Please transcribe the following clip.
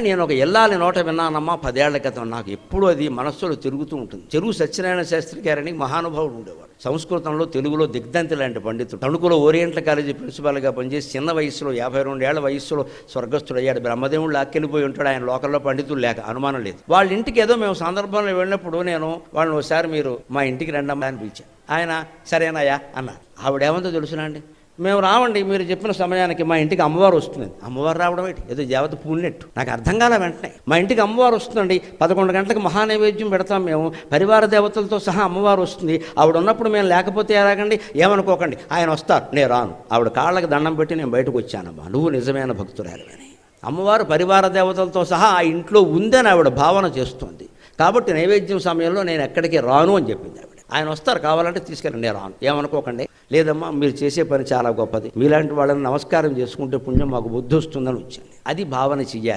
నేను ఒక ఎల్లాలి నోట విన్నానమ్మా 10 ఏళ్ల క్రితం. నాకు ఎప్పుడూ అది మనస్సులో తిరుగుతూ ఉంటుంది. చెరువు సత్యనారాయణ శాస్త్రి గారని మహానుభావుడు ఉండేవాడు. సంస్కృతంలో తెలుగులో దిగ్ధంతి లాంటి పండితుడు. తణుకులో ఓరియంటల్ కాలేజీ ప్రిన్సిపాల్గా పనిచేసి చిన్న వయసులో 52 ఏళ్ల వయసులో స్వర్గస్థుడయ్యాడు. బ్రహ్మదేవుడు లాక్కెళ్ళిపోయి ఉంటాడు. ఆయన లోకల్లో పండితులు లేక అనుమానం లేదు. వాళ్ళ ఇంటికి ఏదో మేము సందర్భంలో వెళ్ళినప్పుడు నేను వాళ్ళని ఒకసారి మీరు మా ఇంటికి రండమ్మా అని పిలిచాను. ఆయన సరేనాయా అన్నారు. ఆవిడేమంతో తెలుసునా అండి, మేము రావండి, మీరు చెప్పిన సమయానికి మా ఇంటికి అమ్మవారు వస్తుంది. అమ్మవారు రావడం ఏంటి, ఏదో దేవత పూలినట్టు. నాకు అర్థం కాల. వెంటనే మా ఇంటికి అమ్మవారు వస్తుందండి, 11 గంటలకు మహానైవేద్యం పెడతాం మేము, పరివార దేవతలతో సహా అమ్మవారు వస్తుంది. ఆవిడ ఉన్నప్పుడు మేము లేకపోతే ఎలాగండి, ఏమనుకోకండి, ఆయన వస్తారు, నేను రాను. ఆవిడ కాళ్ళకి దండం పెట్టి నేను బయటకు వచ్చానమ్మా, నువ్వు నిజమైన భక్తురాలివని. అమ్మవారు పరివార దేవతలతో సహా ఆ ఇంట్లో ఉందని ఆవిడ భావన చేస్తుంది. కాబట్టి నైవేద్యం సమయంలో నేను ఎక్కడికి రాను అని చెప్పింది ఆవిడ. ఆయన వస్తారు, కావాలంటే తీసుకెళ్ళండి, నేను రాను, ఏమనుకోకండి. లేదమ్మా, మీరు చేసే పని చాలా గొప్పది, మీలాంటి వాళ్ళని నమస్కారం చేసుకుంటే పుణ్యం మాకు బుద్ధి వస్తుందని వచ్చింది. అది భావన చెయ్యాలి.